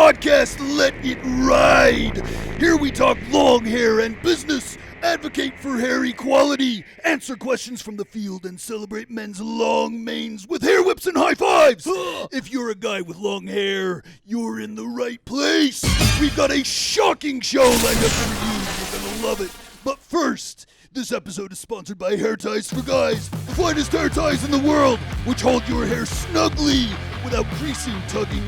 podcast, Let It Ride. Here we talk long hair and business, advocate for hair equality, answer questions from the field, and celebrate men's long manes with hair whips and high fives. If you're a guy with long hair, you're in the right place. We've got a shocking show lined up for you. You're gonna love it. But first, this episode is sponsored by Hair Ties for Guys, the finest hair ties in the world, which hold your hair snugly without creasing, tugging,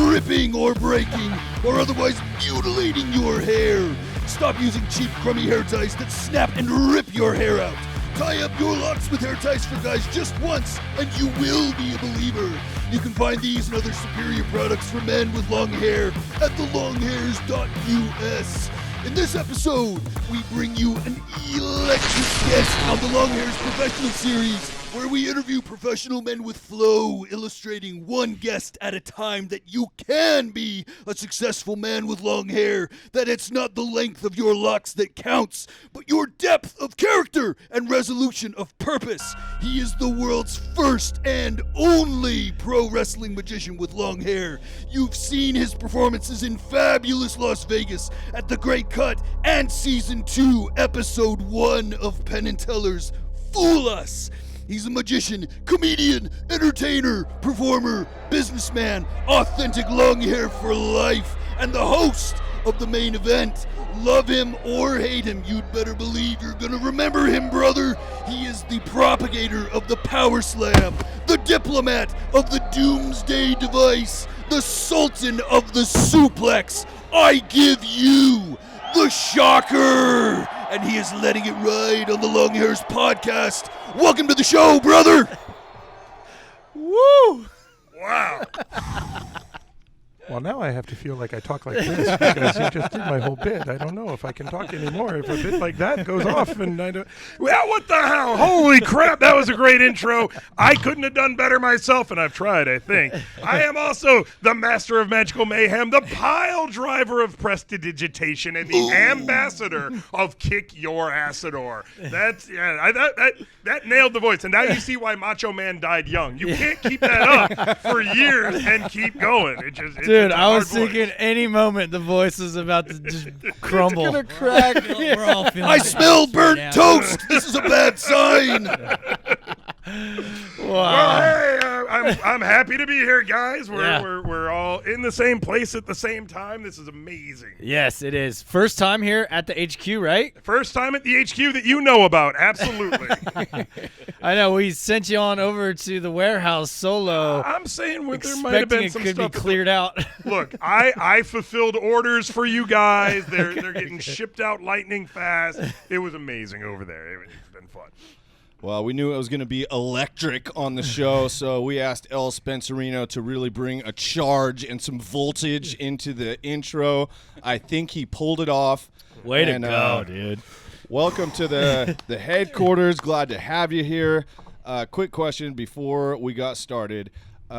ripping, or breaking, or otherwise mutilating your hair. Stop using cheap, crummy hair ties that snap and rip your hair out. Tie up your locks with Hair Ties for Guys just once, and you will be a believer. You can find these and other superior products for men with long hair at thelonghairs.us. In this episode, we bring you an electric guest on the Long Hairs Professional Series, where we interview professional men with flow, illustrating one guest at a time that you can be a successful man with long hair, that it's not the length of your locks that counts, but your depth of character and resolution of purpose. He is the world's first and only pro wrestling magician with long hair. You've seen his performances in fabulous Las Vegas at the Great Cut and Season 2, Episode 1 of Penn and Teller's Fool Us. He's a magician, comedian, entertainer, performer, businessman, authentic long hair for life, and the host of the main event. Love him or hate him, you'd better believe you're gonna remember him, brother. He is the propagator of the power slam, the diplomat of the doomsday device, the sultan of the suplex. I give you the Shocker, and he is letting it ride on the Long Hairs podcast. Welcome to the show, brother. Woo! Wow. Well, now I have to feel like I talk like this because you just did my whole bit. I don't know if I can talk anymore if a bit like that goes off and I don't. Well, what the hell? Holy crap, that was a great intro. I couldn't have done better myself, and I've tried, I think. I am also the master of magical mayhem, the pile driver of prestidigitation, and the ambassador of Kick Your Assador. That's, that nailed the voice. And now you see why Macho Man died young. You can't keep that up for years and keep going. Dude, I was thinking any moment the voice is about to just crumble. It's gonna crack. We're all feeling I smell burnt toast. This is a bad sign. Wow. Well, hey, I'm happy to be here, guys. We're all in the same place at the same time. This is amazing. Yes, it is. First time here at the HQ, right? First time at the HQ that you know about. Absolutely. I know. We sent you on over to the warehouse solo. I'm saying there might have been some could stuff. be cleared out. Look, I fulfilled orders for you guys. They're getting shipped out lightning fast. It was amazing over there. It's been fun. Well, we knew it was going to be electric on the show, so we asked El Spencerino to really bring a charge and some voltage into the intro. I think he pulled it off. Way to go, dude. Welcome to the headquarters. Glad to have you here. Quick question before we got started.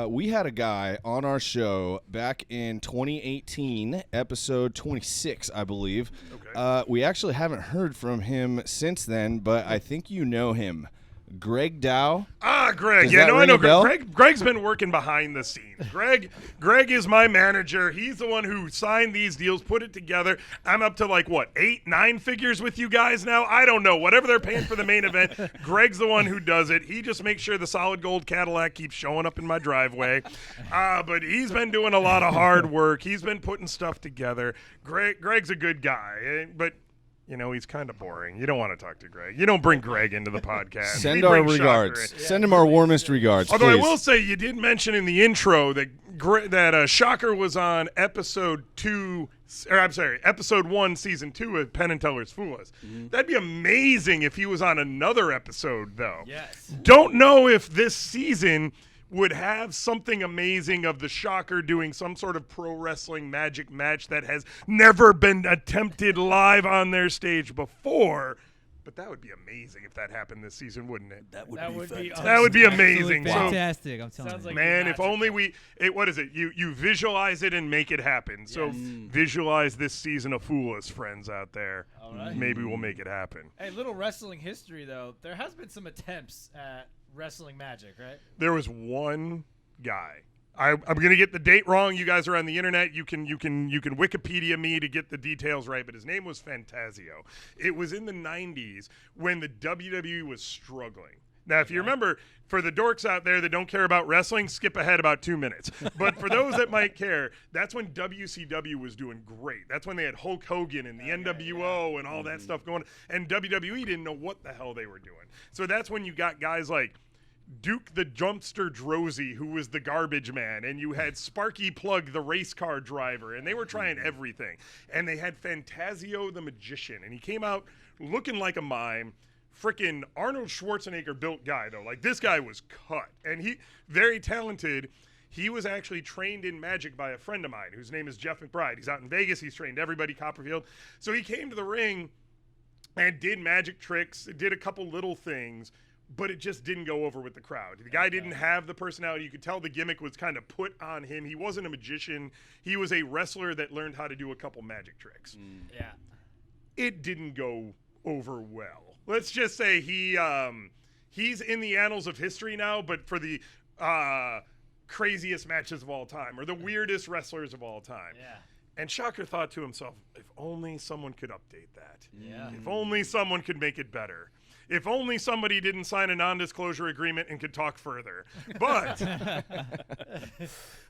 We had a guy on our show back in 2018, episode 26, I believe. Okay. We actually haven't heard from him since then, but I think you know him. Greg Dow. Greg. Does Yeah, that no, I ring know a bell? Greg's been working behind the scenes. Greg is my manager. He's the one who signed these deals, put it together. I'm up to 8, 9 figures with you guys now. I don't know. Whatever they're paying for the main event, Greg's the one who does it. He just makes sure the solid gold Cadillac keeps showing up in my driveway. But he's been doing a lot of hard work. He's been putting stuff together. Greg's a good guy, but he's kind of boring. You don't want to talk to Greg. You don't bring Greg into the podcast. Send our regards. Send him our warmest regards, Although please. I will say, you did mention in the intro that Shocker was on episode 1, season 2 of Penn and Teller's Fool Us. Mm-hmm. That'd be amazing if he was on another episode, though. Yes. Don't know if this season would have something amazing of the Shocker doing some sort of pro wrestling magic match that has never been attempted live on their stage before. But that would be amazing if that happened this season, wouldn't it? That would be That would be amazing. Fantastic, I'm telling you. like Man, if only magical. what is it? You visualize it and make it happen. So visualize this season of Fool Us, friends out there. All right. Maybe we'll make it happen. Hey, little wrestling history, though. There has been some attempts at wrestling magic, right? There was one guy I'm going to get the date wrong. You guys are on the internet. You can Wikipedia me to get the details right, but his name was Fantasio. It was in the 90s when the WWE was struggling. Now, if you remember, for the dorks out there that don't care about wrestling, skip ahead about 2 minutes. But for those that might care, that's when WCW was doing great. That's when they had Hulk Hogan and the NWO and all that stuff going. And WWE didn't know what the hell they were doing. So that's when you got guys like Duke the Jumpster Drozy, who was the garbage man, and you had Sparky Plug, the race car driver, and they were trying everything. And they had Fantasio the Magician, and he came out looking like a mime. Freaking Arnold Schwarzenegger built guy, though. Like, this guy was cut, and he very talented. He was actually trained in magic by a friend of mine whose name is Jeff McBride. He's out in Vegas. He's trained everybody, Copperfield. So he came to the ring and did magic tricks, did a couple little things, but it just didn't go over with the crowd. The guy didn't have the personality. You could tell the gimmick was kind of put on him. He wasn't a magician. He was a wrestler that learned how to do a couple magic tricks. Yeah. It didn't go over well. Let's just say he's in the annals of history now, but for the craziest matches of all time or the weirdest wrestlers of all time. Yeah. And Shocker thought to himself, if only someone could update that. Yeah. If only someone could make it better. If only somebody didn't sign a non-disclosure agreement and could talk further. But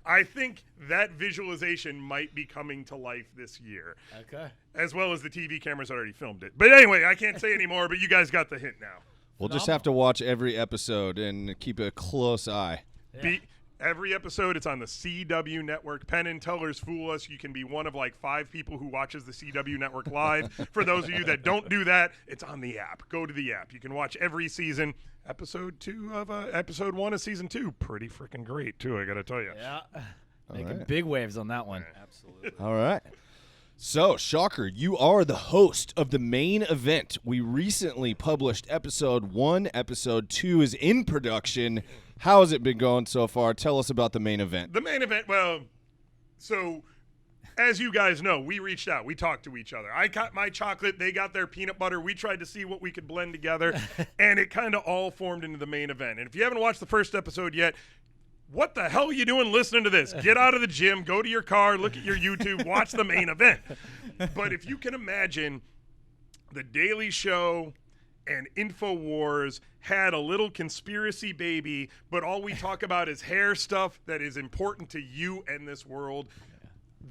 I think that visualization might be coming to life this year. Okay. As well as the TV cameras that already filmed it. But anyway, I can't say anymore, but you guys got the hint now. We'll just have to watch every episode and keep a close eye. Yeah. Every episode, it's on the CW network. Penn and Teller's Fool Us. You can be one of like 5 people who watches the CW network live. For those of you that don't do that, it's on the app. Go to the app. You can watch every season. Episode 1 of season 2. Pretty freaking great, too, I got to tell you. Yeah. Making right. big waves on that one. Absolutely. All right. So, Shocker, you are the host of the main event. We recently published episode 1. Episode 2 is in production. How has it been going so far? Tell us about the main event. The main event, well, so as you guys know, we reached out. We talked to each other. I got my chocolate. They got their peanut butter. We tried to see what we could blend together, and it kind of all formed into the main event. And if you haven't watched the first episode yet, what the hell are you doing listening to this? Get out of the gym, go to your car, look at your YouTube, watch the main event. But if you can imagine, The Daily Show and InfoWars had a little conspiracy baby, but all we talk about is hair stuff that is important to you and this world.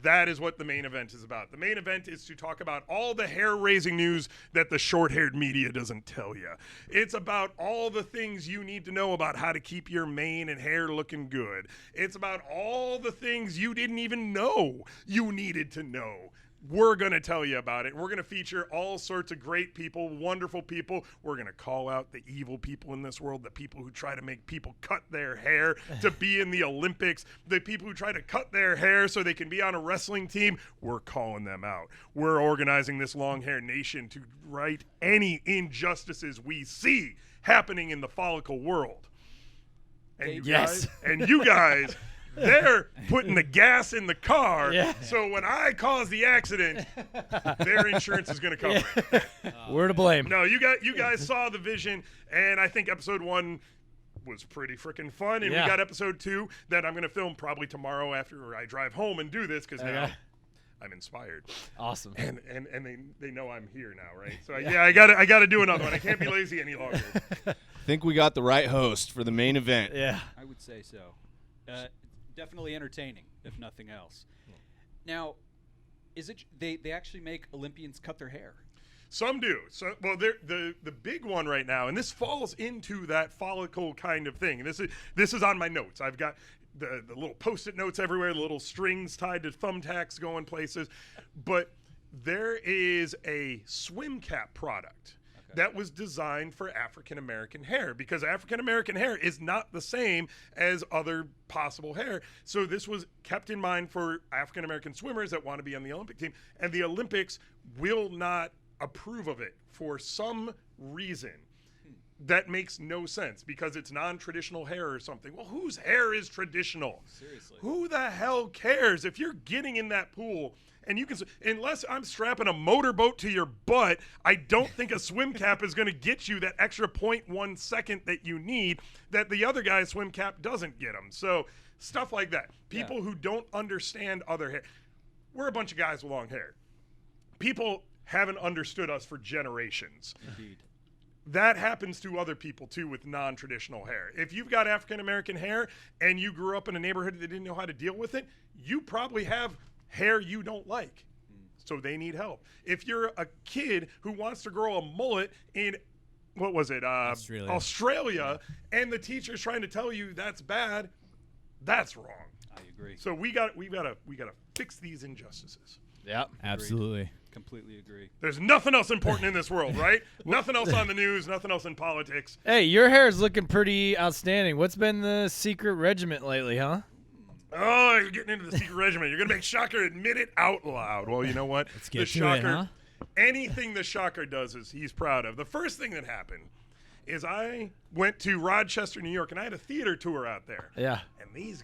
That is what the main event is about. The main event is to talk about all the hair-raising news that the short-haired media doesn't tell you. It's about all the things you need to know about how to keep your mane and hair looking good. It's about all the things you didn't even know you needed to know. We're going to tell you about it. We're going to feature all sorts of great people, wonderful people. We're going to call out the evil people in this world, the people who try to make people cut their hair to be in the Olympics, the people who try to cut their hair so they can be on a wrestling team. We're calling them out. We're organizing this long hair nation to right any injustices we see happening in the follicle world. And you Yes. guys, they're putting the gas in the car, Yeah. so when I cause the accident, their insurance is going to cover it. We're to blame. No, you guys saw the vision, and I think episode 1 was pretty freaking fun, and Yeah. we got episode 2 that I'm going to film probably tomorrow after I drive home and do this, because now Okay. I'm inspired. Awesome. And they know I'm here now, right? So I got to do another one. I can't be lazy any longer. I think we got the right host for the main event. Yeah. I would say so. Definitely entertaining, if nothing else. Now, is it they actually make Olympians cut their hair? Some do. So, well, the big one right now, and this falls into that follicle kind of thing. And this is on my notes. I've got the little Post-it notes everywhere, the little strings tied to thumbtacks going places. But there is a swim cap product that was designed for African-American hair, because African-American hair is not the same as other possible hair. So this was kept in mind for African-American swimmers that want to be on the Olympic team, and the Olympics will not approve of it for some reason. that makes no sense because it's non-traditional hair or something. Well, whose hair is traditional? Seriously. Who the hell cares if you're getting in that pool and you can, unless I'm strapping a motorboat to your butt, I don't think a swim cap is going to get you that extra 0.1 second that you need that the other guy's swim cap doesn't get them. So stuff like that. People who don't understand other hair. We're a bunch of guys with long hair. People haven't understood us for generations. Indeed. That happens to other people too with non-traditional hair. If you've got African American hair and you grew up in a neighborhood that didn't know how to deal with it, you probably have hair you don't like. So they need help. If you're a kid who wants to grow a mullet in Australia, and the teacher's trying to tell you that's bad, that's wrong. I agree. So we got to fix these injustices. Yeah, Absolutely. Completely agree. There's nothing else important in this world, right? Nothing else on the news, nothing else in politics. Hey, your hair is looking pretty outstanding. What's been the secret regiment lately, huh? Oh, you're getting into the secret regiment. You're going to make Shocker admit it out loud. Well, you know what? Let's get to it, huh? Anything the Shocker does is he's proud of. The first thing that happened is I went to Rochester, New York, and I had a theater tour out there. Yeah. And these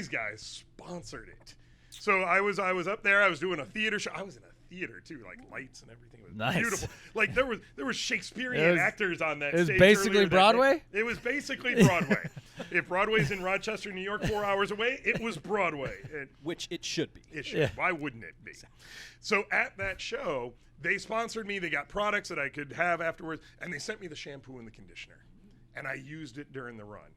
guys sponsored it. So I was up there. I was doing a theater show. I was in a theater too, like lights and everything. It was Nice. beautiful. Like there was Shakespearean actors on that. It was stage basically earlier that Broadway? day. It was basically Broadway. If Broadway's in Rochester, New York, 4 hours away, it was Broadway. Which it should be. It should. Yeah. Why wouldn't it be? So at that show, they sponsored me. They got products that I could have afterwards, and they sent me the shampoo and the conditioner, and I used it during the run.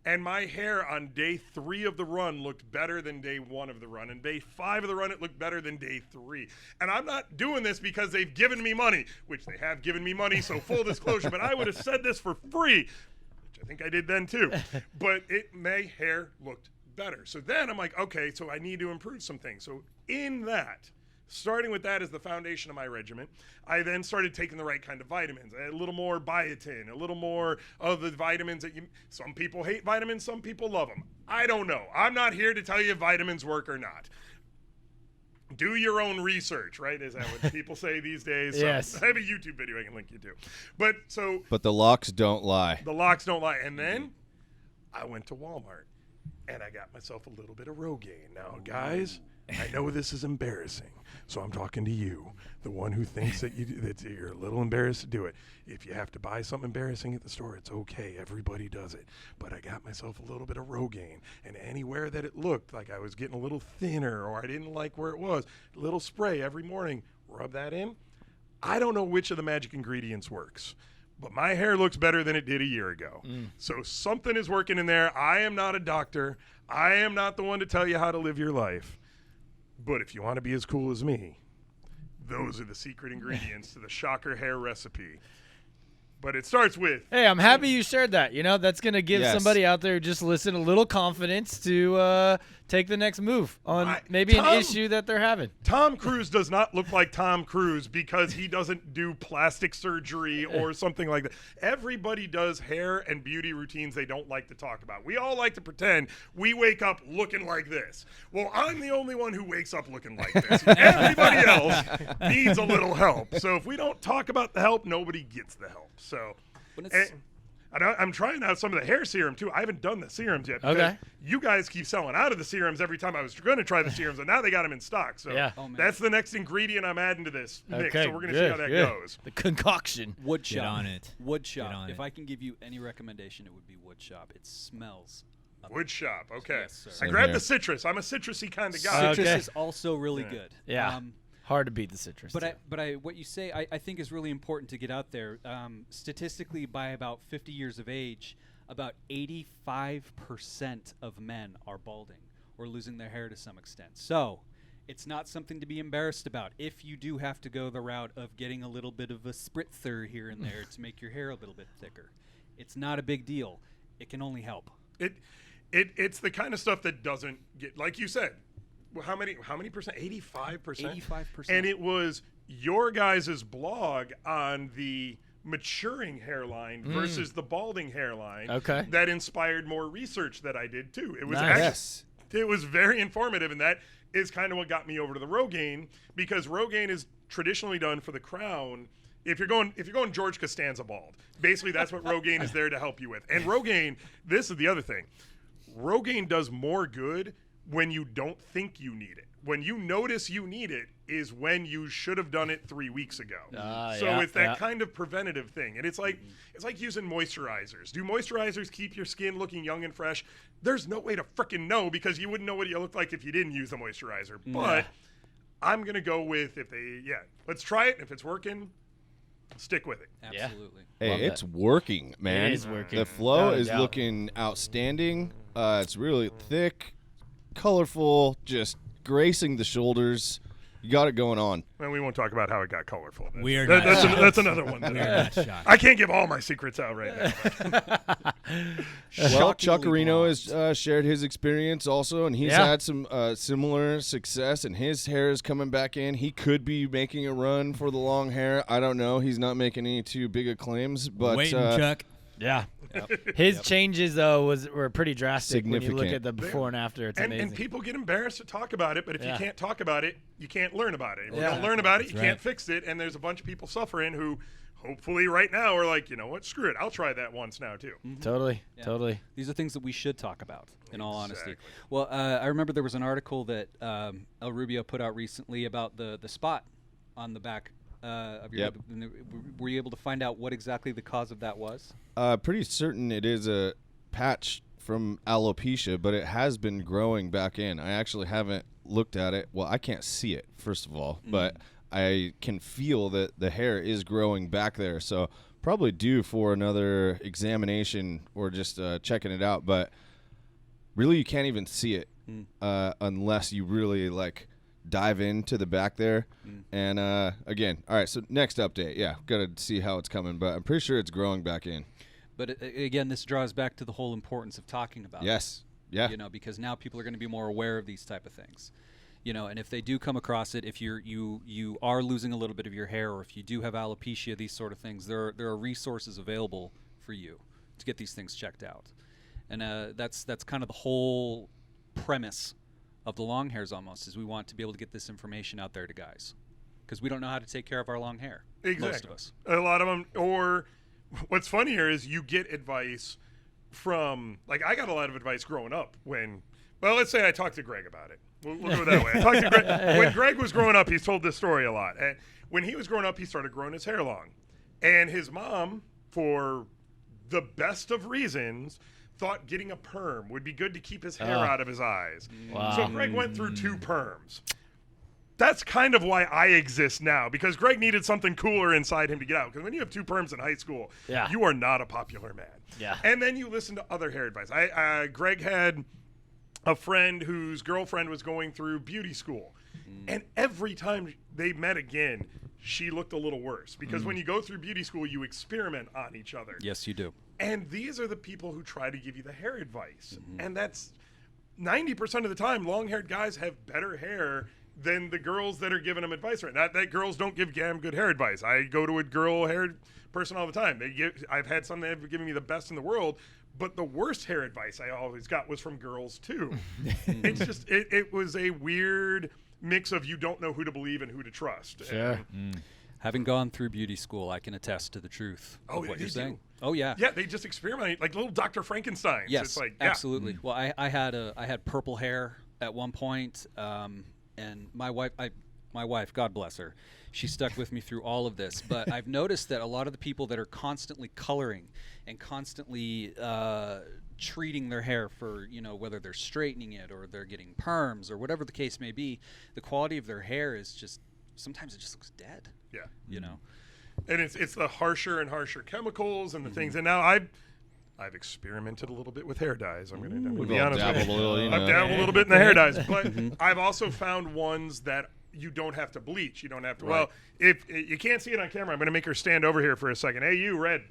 And my hair on day 3 of the run looked better than day 1 of the run. And day 5 of the run, it looked better than day 3. And I'm not doing this because they've given me money, which they have given me money, so full disclosure. But I would have said this for free, which I think I did then too. But my hair looked better. So then I'm like, okay, so I need to improve some things. So in that, starting with that as the foundation of my regimen, I then started taking the right kind of vitamins. A little more biotin, a little more of the vitamins that some people hate vitamins, some people love them. I don't know. I'm not here to tell you if vitamins work or not. Do your own research, right? Is that what people say these days? Yes. I have a YouTube video I can link you to. But the locks don't lie. the locks don't lie. And then I went to Walmart and I got myself a little bit of Rogaine. Now, guys, I know this is embarrassing, so I'm talking to you, the one who thinks that you're a little embarrassed to do it. If you have to buy something embarrassing at the store, it's okay. Everybody does it. But I got myself a little bit of Rogaine, and anywhere that it looked like I was getting a little thinner or I didn't like where it was, a little spray every morning, rub that in. I don't know which of the magic ingredients works, but my hair looks better than it did a year ago. So something is working in there. I am not a doctor. I am not the one to tell you how to live your life. But if you want to be as cool as me, those are the secret ingredients to the Shocker hair recipe. But it starts with... Hey, I'm happy you shared that. You know, that's going to give Yes. somebody out there who just listen a little confidence to take the next move on maybe Tom- an issue that they're having. Tom Cruise does not look like Tom Cruise because he doesn't do plastic surgery or something like that. Everybody does hair and beauty routines they don't like to talk about. We all like to pretend we wake up looking like this. Well, I'm the only one who wakes up looking like this. Everybody else needs a little help. So if we don't talk about the help, nobody gets the help. So When it's, I'm trying out some of the hair serum too. I haven't done the serums yet. Because Okay. you guys keep selling out of the serums every time I was going to try the serums, and now they got them in stock. So Yeah. Oh, man. that's the next ingredient I'm adding to this mix. Okay, So we're going to see how that goes. The concoction. wood Get shop. on it. Wood Get shop. on If it. I can give you any recommendation, it would be wood shop. It smells. Wood shop. Okay. Yes, sir. I Same grabbed here. the citrus. I'm a citrusy kind of guy. Citrus Okay. is also really good. Yeah. Hard to beat the citrus. But what you say, I think is really important to get out there. Statistically, by about 50 years of age, about 85% of men are balding or losing their hair to some extent. So it's not something to be embarrassed about. If you do have to go the route of getting a little bit of a spritzer here and there to make your hair a little bit thicker, it's not a big deal. It can only help. It's the kind of stuff that doesn't get, like you said. Well, how many percent? 85%. 85%. And it was your guys' blog on the maturing hairline versus the balding hairline Okay. that inspired more research that I did too. It was Nice. actually, Yes. it was very informative, and that is kind of what got me over to the Rogaine, because Rogaine is traditionally done for the crown if you're going George Costanza bald, basically that's what Rogaine is there to help you with. And Rogaine, this is the other thing. Rogaine does more good when you don't think you need it. When you notice you need it is when you should have done it 3 weeks ago. So it's that kind of preventative thing. And it's like using moisturizers. Do moisturizers keep your skin looking young and fresh? There's no way to frickin' know, because you wouldn't know what you look like if you didn't use the moisturizer. But I'm going to go with let's try it. If it's working, stick with it. Absolutely. Hey, it's working, man. It is working. The flow Without a is doubt. looking outstanding. It's really thick, colorful, just gracing the shoulders. You got it going on. And we won't talk about how it got colorful. We are not shocked. That's another one. We are not shocked. I can't give all my secrets out right now. Well, Shockingly Chuckarino blonde. has shared his experience also, and he's had some similar success, and his hair is coming back in. He could be making a run for the long hair. I don't know. He's not making any too big of claims, but Waiting, Chuck. Yeah. His changes though were pretty drastic when you look Significant. at the before and after. It's amazing. And people get embarrassed to talk about it, but if you can't talk about it, you can't learn about it. If you Yeah. don't learn about it, you That's can't right. fix it. And there's a bunch of people suffering who hopefully right now are like, you know what, screw it. I'll try that once now too. Totally. These are things that we should talk about, in all honesty. Exactly. Well, I remember there was an article that El Rubio put out recently about the spot on the back of your Yep. lip. And were you able to find out what exactly the cause of that was? pretty certain it is a patch from alopecia, but it has been growing back in. I actually haven't looked at it. Well, I can't see it, first of all, but I can feel that the hair is growing back there. So probably due for another examination or just checking it out. But really, you can't even see it unless you really dive into the back there. And again, all right, so next update. Yeah, got to see how it's coming, but I'm pretty sure it's growing back in. But again, this draws back to the whole importance of talking about it. Yes. Yeah. You know, because now people are going to be more aware of these type of things. You know, and if they do come across it, if you are losing a little bit of your hair, or if you do have alopecia, these sort of things, there are resources available for you to get these things checked out. And that's kind of the whole premise of the long hairs almost, is we want to be able to get this information out there to guys, because we don't know how to take care of our long hair. Exactly. Most of us. A lot of them, or what's funnier is you get advice from, I got a lot of advice growing up when, let's say I talked to Greg about it. We'll go that way. I talked to Greg. When Greg was growing up, he's told this story a lot. And when he was growing up, he started growing his hair long. And his mom, for the best of reasons, thought getting a perm would be good to keep his hair out of his eyes. Wow. So Greg went through 2 perms. That's kind of why I exist now, because Greg needed something cooler inside him to get out. Because when you have 2 perms in high school, you are not a popular man. Yeah. And then you listen to other hair advice. Greg had a friend whose girlfriend was going through beauty school. And every time they met again, she looked a little worse. Because when you go through beauty school, you experiment on each other. Yes, you do. And these are the people who try to give you the hair advice. And that's 90% of the time, long-haired guys have better hair than the girls that are giving them advice right now. Not that girls don't give damn good hair advice. I go to a girl-haired person all the time. I've had some that have given me the best in the world, but the worst hair advice I always got was from girls, too. It's just, it was a weird mix of you don't know who to believe and who to trust. Sure. Having gone through beauty school, I can attest to the truth of what they you're saying. do. Oh, yeah. Yeah, they just experiment like little Dr. Frankenstein. Yes, It's absolutely. Well, I had purple hair at one point, and my wife, God bless her, she stuck with me through all of this. But I've noticed that a lot of the people that are constantly coloring and constantly treating their hair for, whether they're straightening it or they're getting perms or whatever the case may be, the quality of their hair is just, sometimes it just looks dead. Yeah. You know. And it's the harsher and harsher chemicals and the things. And now I've experimented a little bit with hair dyes. I'm gonna be honest with dabbled you. a little, I've dabbled a little bit in the hair dyes, but I've also found ones that you don't have to bleach. You don't have to. Well, if you can't see it on camera, I'm gonna make her stand over here for a second. Hey, you, Red,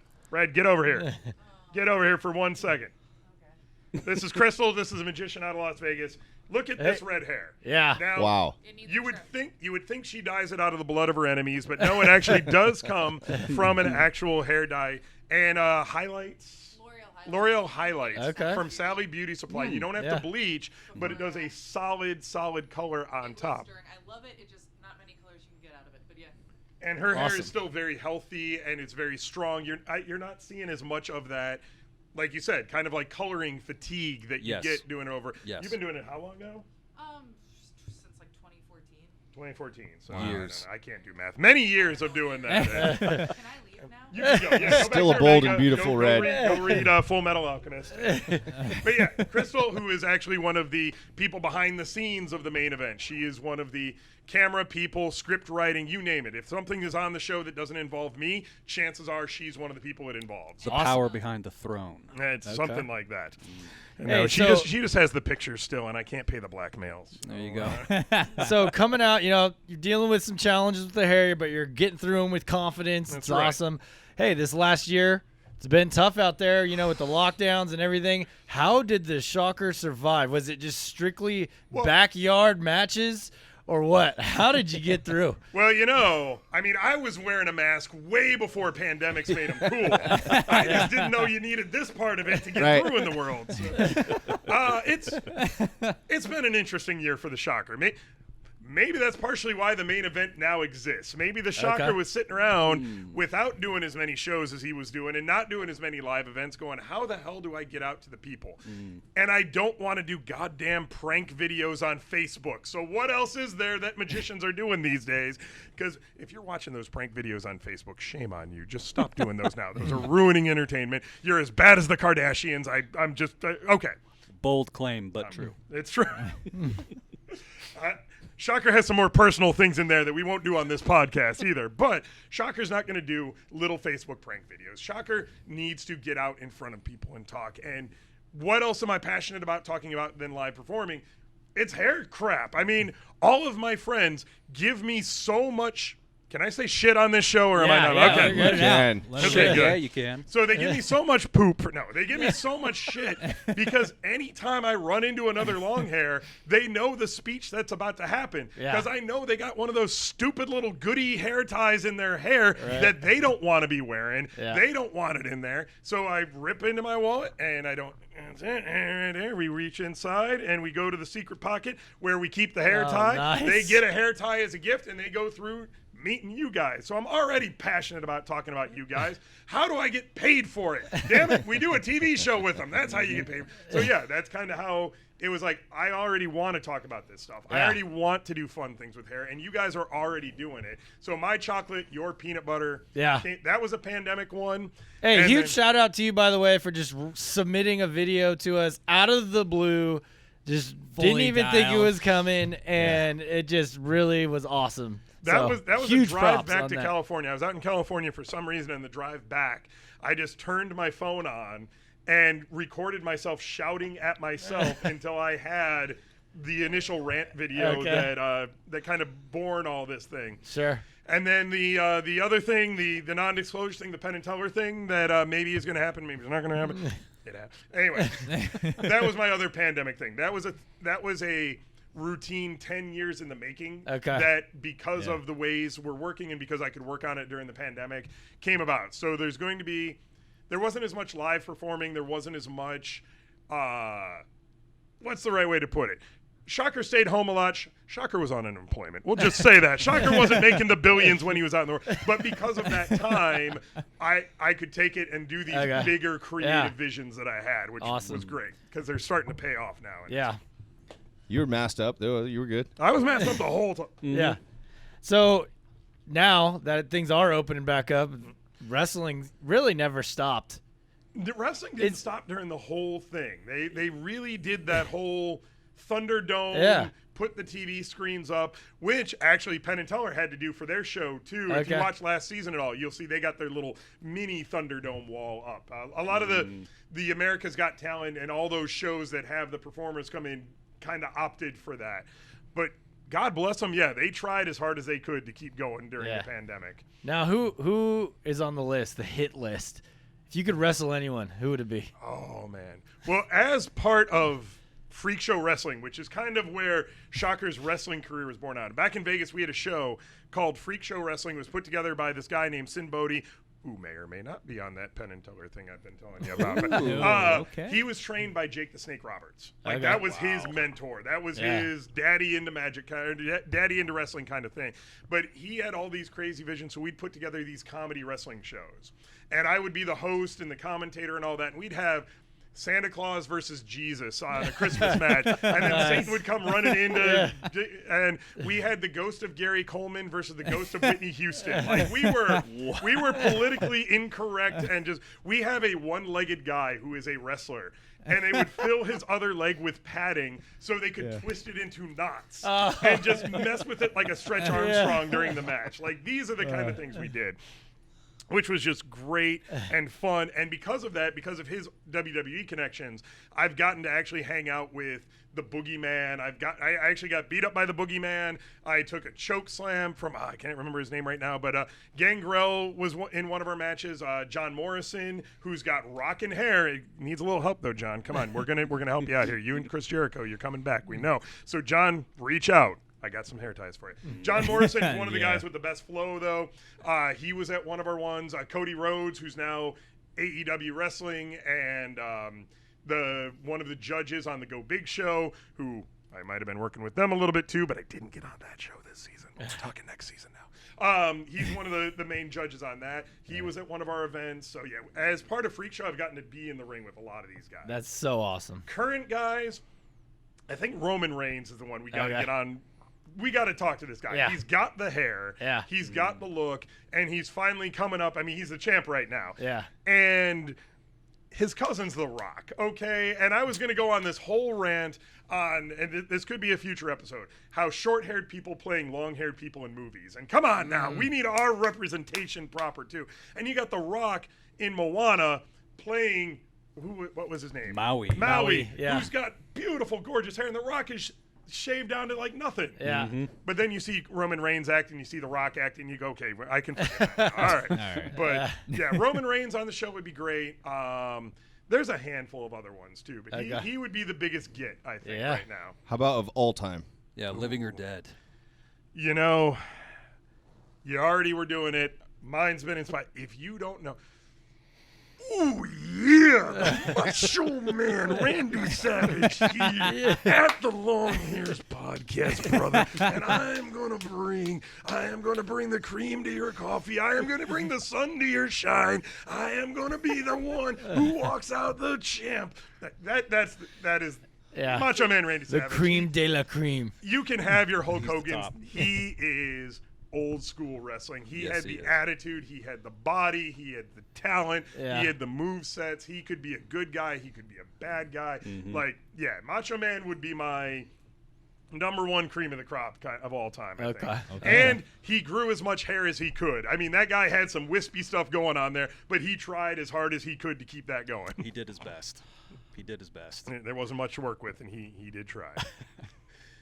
get over here. Get over here for 1 second. This is Crystal. This is a magician out of Las Vegas. Look at this red hair. Yeah. Now, Wow. you would think she dyes it out of the blood of her enemies, but no, it actually does come from an actual hair dye. And highlights. L'Oreal highlights Okay. from Sally Beauty Supply. You don't have to bleach, but it does a solid color on top. I love it. It just not many colors you can get out of it, but yeah. And her hair Awesome. is still very healthy and it's very strong. You're not seeing as much of that, like you said, kind of like coloring fatigue that you Yes. get doing it over. Yes. You've been doing it how long now? Since like 2014. 2014. So Years. I can't do math. Many years of doing that. Can I leave now? You can go. Yeah, go back Still a there, bold Becca. and beautiful Go red. read Full Metal Alchemist. But yeah, Crystal, who is actually one of the people behind the scenes of the main event. She is one of the camera people, script writing, you name it. If something is on the show that doesn't involve me, chances are she's one of the people it involves. The power behind the throne. It's something like that. Hey, No, so- she just has the pictures still, and I can't pay the blackmails. There you go. So coming out, you're dealing with some challenges with the hair, but you're getting through them with confidence. That's It's right. awesome. Hey, this last year, it's been tough out there, with the lockdowns and everything. How did the Shocker survive? Was it just strictly backyard matches or what? How did you get through? Well, I was wearing a mask way before pandemics made them cool. I just didn't know you needed this part of it to get Right. through in the world. So, it's been an interesting year for the Shocker. Maybe that's partially why the main event now exists. Maybe the Shocker Okay. was sitting around without doing as many shows as he was doing and not doing as many live events going, how the hell do I get out to the people? And I don't want to do goddamn prank videos on Facebook. So what else is there that magicians are doing these days? Because if you're watching those prank videos on Facebook, shame on you. Just stop doing those now. Those are ruining entertainment. You're as bad as the Kardashians. I'm just, okay. Bold claim, but true. It's true. Shocker has some more personal things in there that we won't do on this podcast either. But Shocker's not going to do little Facebook prank videos. Shocker needs to get out in front of people and talk. And what else am I passionate about talking about than live performing? It's hair crap. I mean, all of my friends give me so much. Can I say shit on this show or am I not? Okay. Let it out. Can. Let it Okay, out. good. Yeah, you can. So they give me so much poop. No, they give me so much shit because anytime I run into another long hair, they know the speech that's about to happen. Yeah. Because I know they got one of those stupid little goody hair ties in their hair that they don't want to be wearing. Yeah. They don't want it in there. So I rip into my wallet and I don't. And there we reach inside and we go to the secret pocket where we keep the hair Oh, tie. nice. They get a hair tie as a gift and they go through meeting you guys. So I'm already passionate about talking about you guys. How do I get paid for it? Damn it, we do a TV show with them. That's how you get paid. So yeah, that's kind of how it was like, I already want to talk about this stuff. I Yeah. already want to do fun things with hair, and you guys are already doing it. So my chocolate, your peanut butter. Yeah. That was a pandemic one. Hey, And huge then- shout out to you, by the way, for just submitting a video to us out of the blue. Just didn't Fully even think it dialed. was coming, and it just really was awesome. So, That was huge a drive props back on to that. California. I was out in California for some reason, and the drive back, I just turned my phone on and recorded myself shouting at myself until I had the initial rant video Okay. that kind of born all this thing. Sure. And then the other thing, the non-disclosure thing, the Penn and Teller thing that maybe is going to happen, maybe it's not going to happen. It happened. Anyway, that was my other pandemic thing. That was a routine 10 years in the making Okay. that because of the ways we're working and because I could work on it during the pandemic came about. So there wasn't as much live performing. There wasn't as much, what's the right way to put it? Shocker stayed home a lot. Shocker was on unemployment. We'll just say that. Shocker wasn't making the billions when he was out in the world. But because of that time, I could take it and do these Okay. bigger creative Yeah. visions that I had, which Awesome. was great because they're starting to pay off now. Yeah. You were masked up, though. You were good. I was masked up the whole time. Yeah. So now that things are opening back up, wrestling really never stopped. The wrestling didn't stop during the whole thing. They really did that whole Thunderdome, Yeah. put the TV screens up, which actually Penn and Teller had to do for their show too. If you Okay. watch last season at all, you'll see they got their little mini Thunderdome wall up. A lot of the America's Got Talent and all those shows that have the performers come in kind of opted for that. But God bless them. Yeah, they tried as hard as they could to keep going during Yeah. the pandemic. Now, who is on the list, the hit list? If you could wrestle anyone, who would it be? Oh, man. Well, as part of Freak Show Wrestling, which is kind of where Shocker's wrestling career was born out of. Back in Vegas, we had a show called Freak Show Wrestling. It was put together by this guy named Sin Bodie. who may or may not be on that Penn and Teller thing I've been telling you about. But, okay. He was trained by Jake the Snake Roberts. Like, Okay. that was his mentor. That was his daddy into magic, daddy into wrestling kind of thing. But he had all these crazy visions, so we'd put together these comedy wrestling shows. And I would be the host and the commentator and all that, and we'd have Santa Claus versus Jesus on a Christmas match, and then Satan would come running into, and we had the ghost of Gary Coleman versus the ghost of Whitney Houston. Like, we were politically incorrect, and we have a one-legged guy who is a wrestler, and they would fill his other leg with padding so they could twist it into knots and just mess with it like a Stretch Armstrong during the match. Like, these are the kind of things we did, which was just great and fun. And because of that, because of his WWE connections, I've gotten to actually hang out with the Boogeyman. I actually got beat up by the Boogeyman. I took a choke slam from, I can't remember his name right now, but Gangrel was in one of our matches. John Morrison, who's got rockin' hair. He needs a little help though, John. Come on, we're gonna help you out here. You and Chris Jericho, you're coming back. We know. So John, reach out. I got some hair ties for you. John Morrison is one of the guys with the best flow, though. He was at one of our ones. Cody Rhodes, who's now AEW Wrestling, and one of the judges on the Go Big show, who I might have been working with them a little bit too, but I didn't get on that show this season. We're talking next season now. He's one of the main judges on that. He was at one of our events. So, yeah, as part of Freak Show, I've gotten to be in the ring with a lot of these guys. That's so awesome. Current guys, I think Roman Reigns is the one we got to get on. We got to talk to this guy. Yeah. He's got the hair. Yeah. He's got the look, and he's finally coming up. I mean, he's the champ right now. Yeah. And his cousin's The Rock, okay? And I was going to go on this whole rant on, and this could be a future episode, how short-haired people playing long-haired people in movies. And come on now, we need our representation proper, too. And you got The Rock in Moana playing, what was his name? Maui. Maui, yeah. Who's got beautiful, gorgeous hair, and The Rock is shaved down to like nothing. Yeah. But then you see Roman Reigns acting, you see The Rock acting, you go, okay, I can forget that. All right. But yeah, Roman Reigns on the show would be great. There's a handful of other ones too, but he would be the biggest get, I think, right now. How about of all time? Yeah, living or dead. You know, you already were doing it. Mine's been inspired. If you don't know. Oh, yeah, the Macho Man, Randy Savage here at the Long Hairs Podcast, brother. And I am going to bring the cream to your coffee. I am going to bring the sun to your shine. I am going to be the one who walks out the champ. That is Macho Man, Randy The Savage. cream de la cream. You can have your Hulk Hogan. He is old school wrestling. He had the attitude, he had the body, he had the talent, he had the move sets. He could be a good guy, he could be a bad guy. Like, yeah, Macho Man would be my number one cream of the crop of all time, I think. And he grew as much hair as he could. I mean, that guy had some wispy stuff going on there, but he tried as hard as he could to keep that going. He did his best. There wasn't much to work with, and he did try.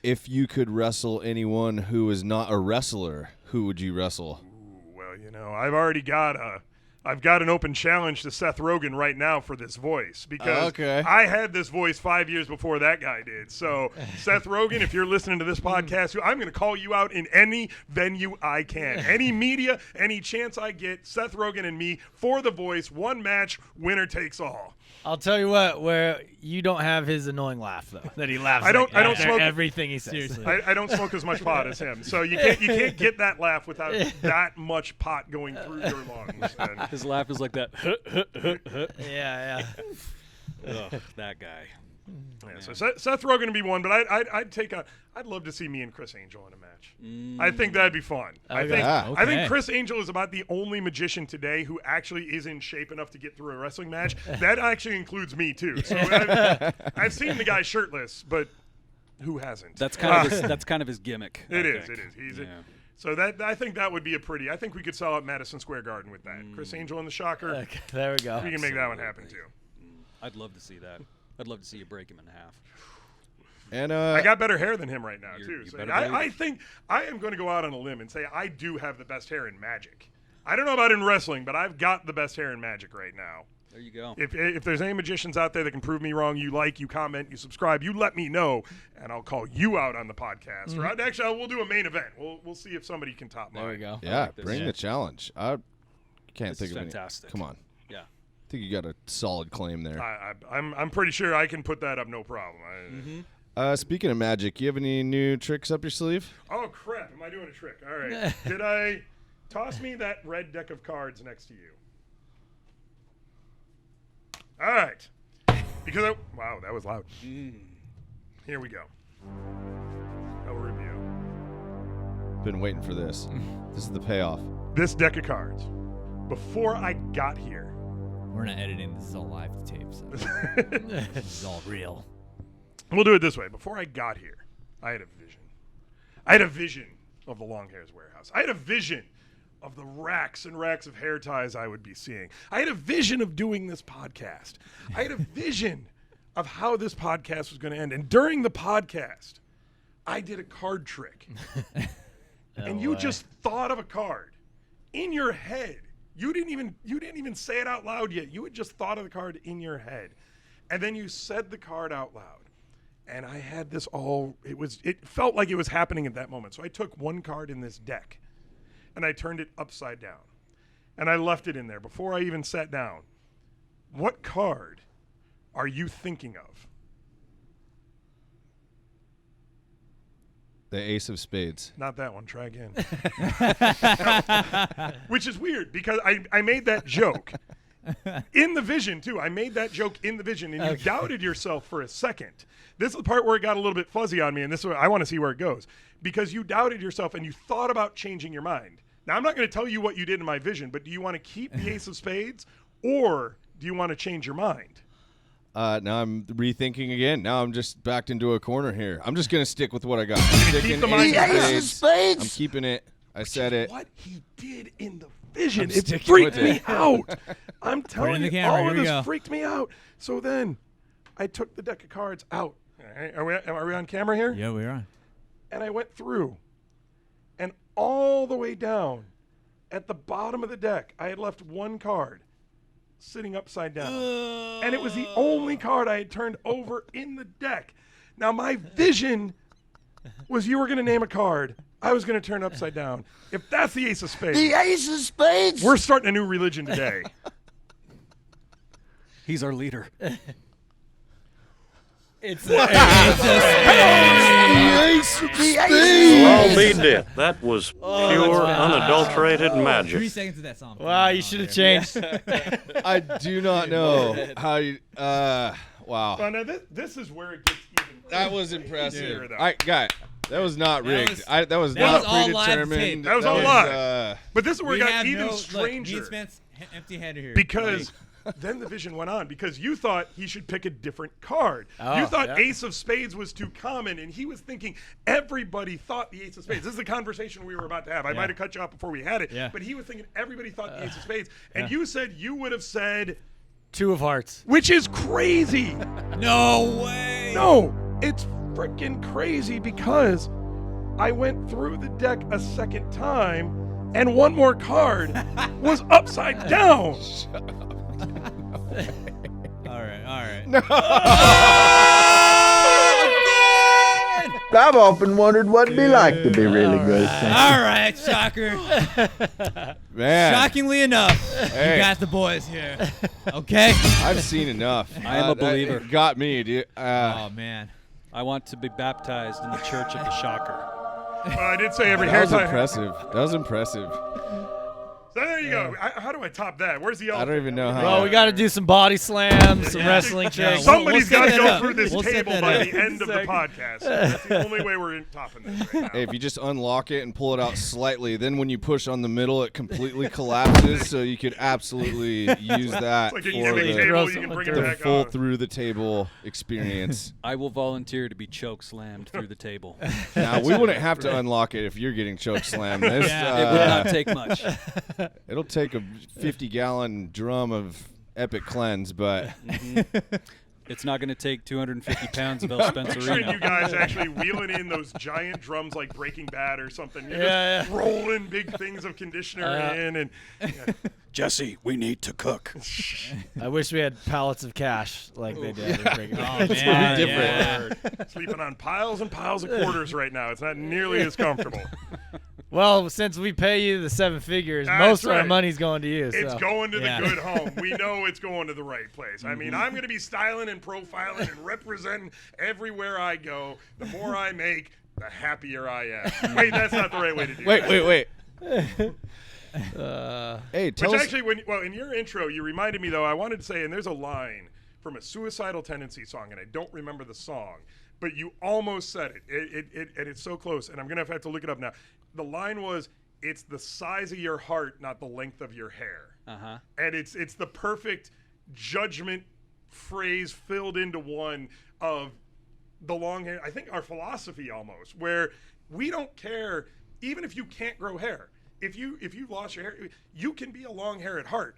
If you could wrestle anyone who is not a wrestler, who would you wrestle? Ooh, well, you know, I've got an open challenge to Seth Rogen right now for this voice because I had this voice 5 years before that guy did. So, Seth Rogen, if you're listening to this podcast, I'm going to call you out in any venue I can. Any media, any chance I get, Seth Rogen and me for the voice, one match, winner takes all. I'll tell you what, where you don't have his annoying laugh though, that he laughs. I don't smoke everything he says. I don't smoke as much pot as him, so you can't get that laugh without that much pot going through your lungs. And his laugh is like that. Yeah. Ugh, that guy. Yeah, so Seth Rogen would be one, but I'd love to see me and Chris Angel in a match. I think that'd be fun. I think Chris Angel is about the only magician today who actually is in shape enough to get through a wrestling match. That actually includes me too. So I've seen the guy shirtless, but who hasn't? That's kind of his gimmick. It is. So I think that would be I think we could sell out Madison Square Garden with that. Chris Angel and the Shocker. Okay, there we go. We can make that one happen too. I'd love to see that. I'd love to see you break him in half. And I got better hair than him right now too. You So better I think I am going to go out on a limb and say I do have the best hair in Magic. I don't know about in wrestling, but I've got the best hair in Magic right now. There you go. If there's any magicians out there that can prove me wrong, you comment, you subscribe, you let me know, and I'll call you out on the podcast. Or actually, we'll do a main event. We'll see if somebody can top mine. There we go. Yeah, bring the challenge. Can't This think is of any. fantastic. Come on. Yeah. I think you got a solid claim there. I'm pretty sure I can put that up, no problem. Speaking of magic, you have any new tricks up your sleeve? Oh crap! Am I doing a trick? All right. Did I toss me that red deck of cards next to you? All right. Because wow, that was loud. Here we go. A review. Been waiting for this. This is the payoff. This deck of cards. Before I got here. We're not editing. This is all live to tape. So. This is all real. We'll do it this way. Before I got here, I had a vision. I had a vision of the Long Hairs Warehouse. I had a vision of the racks and racks of hair ties I would be seeing. I had a vision of doing this podcast. I had a vision of how this podcast was going to end. And during the podcast, I did a card trick. And you just thought of a card in your head. You didn't even say it out loud yet. You had just thought of the card in your head. And then you said the card out loud. And I had this all, it felt like it was happening at that moment. So I took one card in this deck and I turned it upside down. And I left it in there before I even sat down. What card are you thinking of? The Ace of Spades. Not that one. Try again. Which is weird because I made that joke in the vision, too. I made that joke in the vision, and you doubted yourself for a second. This is the part where it got a little bit fuzzy on me, and this is where I want to see where it goes. Because you doubted yourself, and you thought about changing your mind. Now, I'm not going to tell you what you did in my vision, but do you want to keep the Ace of Spades, or do you want to change your mind? Now I'm rethinking again. Now I'm just backed into a corner here. I'm just going to stick with what I got. keep the mind- Ace of Spades. I'm keeping it. I said it. What he did in the vision, I'm it sticking freaked with me it. out. I'm telling in the you, camera. all Here of we this go. freaked me out. So then I took the deck of cards out. All right, are we on camera here? Yeah, we're on. And I went through, and all the way down at the bottom of the deck, I had left one card sitting upside down. And it was the only card I had turned over in the deck. Now, my vision was you were going to name a card. I was going to turn upside down. If that's the Ace of Spades. The Ace of Spades! We're starting a new religion today. He's our leader. It's The Ace of Spades! Well, be it. That was pure, unadulterated 3 magic. seconds of that song. wow, you should have changed. I do not know how you. Wow. Well, now this is where it gets even. That was impressive. easier, though. All right, guy. That was not rigged. was- That was that not was all live predetermined. tape. That was all live. But this is where We it got have even no, stranger. Look, me and Spence, empty-handed here. Because then the vision went on because you thought he should pick a different card. Oh, you thought yeah. Ace of Spades was too common, and he was thinking everybody thought the Ace of Spades. This is the conversation we were about to have. I might have cut you off before we had it, Yeah. but he was thinking everybody thought the Ace of Spades, and you said you would have said, 2 of hearts. which is crazy. No way. No, it's freaking crazy because I went through the deck a second time, and one more card was upside down. All right. I've often wondered what it'd be like to be really good. All right, shocker. Man, Shockingly enough, Hey. you got the boys here. Okay. I've seen enough. I am a believer. It got me, dude. Oh man. I want to be baptized in the Church of the Shocker. I did say every That hair was tie. impressive. That was impressive. So there you go. How do I top that? Where's the I elephant? don't even know how. Well, we got to do some body slams, some wrestling tricks. Somebody's We'll got to set go that up. through this We'll set table that by up. the end of the podcast. That's the only way we're topping this right now. Hey, if you just unlock it and pull it out slightly, then when you push on the middle, it completely collapses. So you could absolutely use that It's like a for gimmick the, table. You can bring it the back full on. through the table experience. I will volunteer to be choke slammed through the table. Now we wouldn't have to unlock it if you're getting choke slammed. This, Yeah. It would not take much. it'll take a 50-gallon drum of Epic Cleanse, but It's not going to take 250 pounds of El Picturing Spencerino. you guys actually wheeling in those giant drums like Breaking Bad or something. You're Yeah, just rolling big things of conditioner in. And Jesse, we need to cook. I wish we had pallets of cash like they did. in Breaking Bad. Oh man. different. Yeah. sleeping on piles and piles of quarters right now. It's not nearly as comfortable. Well, since we pay you the 7 figures, That's most of our right. money's going to you. It's so. going to Yeah. the good home. We know it's going to the right place. I mean, I'm going to be styling and profiling and representing everywhere I go. The more I make, the happier I am. Wait, that's not the right way to do it. Wait. Hey, Which tell us. actually, in your intro, you reminded me, though, I wanted to say, and there's a line from a Suicidal Tendency song, and I don't remember the song, but you almost said it. And it's so close, and I'm going to have to look it up now. The line was, it's the size of your heart, not the length of your hair. Uh-huh. And it's the perfect judgment phrase filled into one of the long hair. I think our philosophy almost, where we don't care, even if you can't grow hair. If you've lost your hair, you can be a long hair at heart.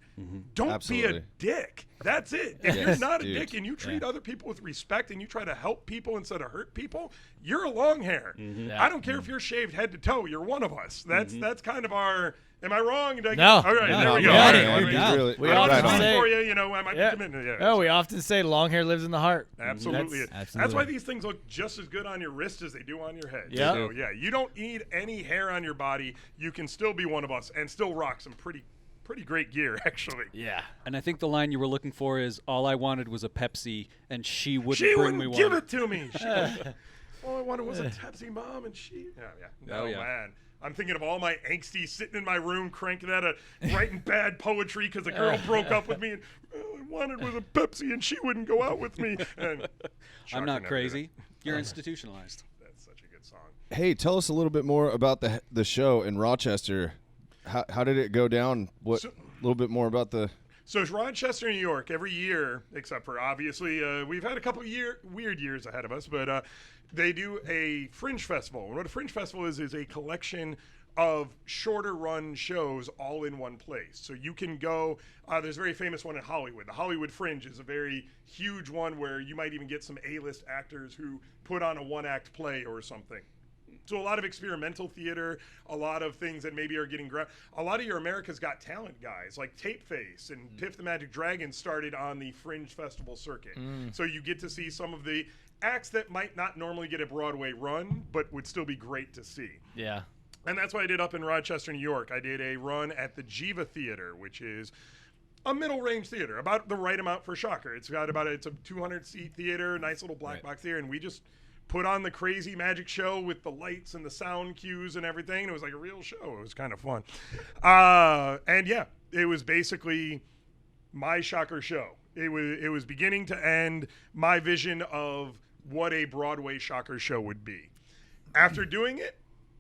Don't Absolutely. be a dick. That's it. If Yes, you're not a dude. dick and you treat other people with respect and you try to help people instead of hurt people, you're a long hair. I don't care if you're shaved head to toe. You're one of us. That's kind of our. Am I wrong? Did I No. All right, No, there we you go. got All it. right, Good all right. job. Really, We right often on. say- For you, I might Yeah. be committing. Yeah. Oh, we often say long hair lives in the heart. Absolutely. That's- That's why these things look just as good on your wrist as they do on your head. Yeah. So, yeah, you don't need any hair on your body. You can still be one of us and still rock some pretty great gear, actually. Yeah. And I think the line you were looking for is, all I wanted was a Pepsi, and she wouldn't She bring me wouldn't one. give it to me. All I wanted was a Pepsi, Mom, and she. Yeah. No, Oh, yeah. man. I'm thinking of all my angsty sitting in my room, cranking at writing bad poetry because a girl broke up with me, and all I wanted was a Pepsi, and she wouldn't go out with me. And I'm Shocker not never did crazy. it. You're institutionalized. That's such a good song. Hey, tell us a little bit more about the show in Rochester. How did it go down? A little bit more about the. So it's Rochester, New York, every year, except for obviously we've had a couple weird years ahead of us, but they do a Fringe Festival. And what a Fringe Festival is a collection of shorter run shows all in one place. So you can go, there's a very famous one in Hollywood. The Hollywood Fringe is a very huge one where you might even get some A-list actors who put on a one-act play or something. So a lot of experimental theater, a lot of things that maybe are getting a lot of your America's Got Talent guys like Tapeface and Piff the Magic Dragon started on the Fringe Festival circuit. So you get to see some of the acts that might not normally get a Broadway run, but would still be great to see. Yeah. And that's what I did up in Rochester, New York. I did a run at the Jiva Theater, which is a middle range theater, about the right amount for Shocker. It's a 200 seat theater, nice little black box theater, and we just put on the crazy magic show with the lights and the sound cues and everything. It was like a real show. It was kind of fun. And yeah, it was basically my Shocker show. It was beginning to end my vision of what a Broadway Shocker show would be. After doing it,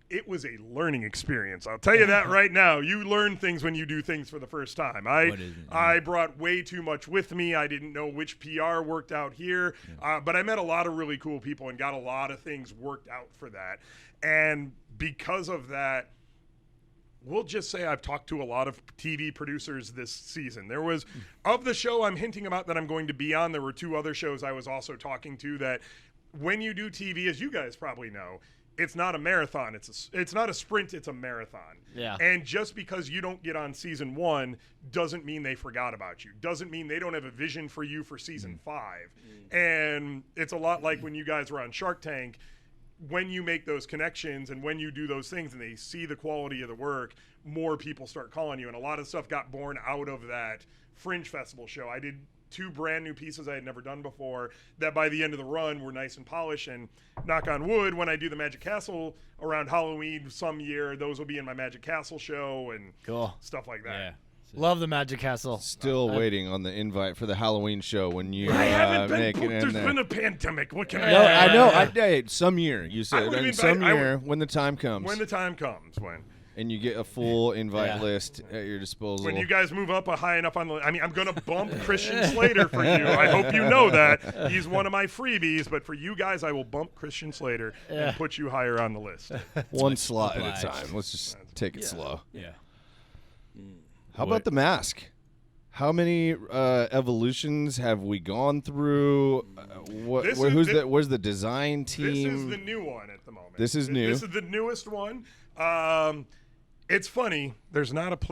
it was a learning experience. I'll tell you that right now. You learn things when you do things for the first time. I brought way too much with me. I didn't know which PR worked out here. But I met a lot of really cool people and got a lot of things worked out for that. And because of that, we'll just say I've talked to a lot of TV producers this season. There was, of the show I'm hinting about that I'm going to be on, there were 2 other shows I was also talking to that when you do TV, as you guys probably know, it's not a marathon. It's not a sprint. It's a marathon. Yeah. And just because you don't get on season 1 doesn't mean they forgot about you. Doesn't mean they don't have a vision for you for season 5. And it's a lot like when you guys were on Shark Tank. When you make those connections and when you do those things and they see the quality of the work, more people start calling you. And a lot of stuff got born out of that Fringe Festival show. I did 2 brand new pieces I had never done before that by the end of the run were nice and polished. And knock on wood, when I do the Magic Castle around Halloween some year, those will be in my Magic Castle show and stuff like that. Yeah. Love the Magic Castle. Still waiting on the invite for the Halloween show when you I haven't been make it booked. in There's there. been a pandemic. What can I No, do? I know. Hey, some year you I said, would've and invited- some year when the time comes, When the time comes, and you get a full invite Yeah. list at your disposal. when you guys move up high enough on the, I mean, I'm going to bump Christian Slater for you. I hope you know that. He's one of my freebies, but for you guys, I will bump Christian Slater and put you higher on the list. one slot at a obliged. time. Let's just take it slow. Yeah. How about the mask? How many evolutions have we gone through? Where's the design team? This is the new one at the moment. This is new. This is the newest one. It's funny. There's not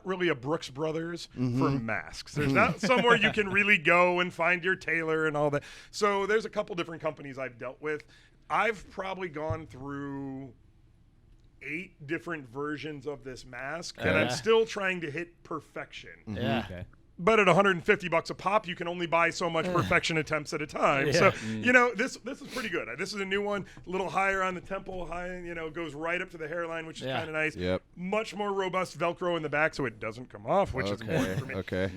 really a Brooks Brothers for masks. There's not somewhere you can really go and find your tailor and all that. So there's a couple different companies I've dealt with. I've probably gone through 8 different versions of this mask, and I'm still trying to hit perfection. Yeah. Okay. But at $150 a pop, you can only buy so much perfection attempts at a time. So, this is pretty good. This is a new one, a little higher on the temple, goes right up to the hairline, which is kind of nice. Yep. Much more robust Velcro in the back so it doesn't come off, which is important for me. Okay.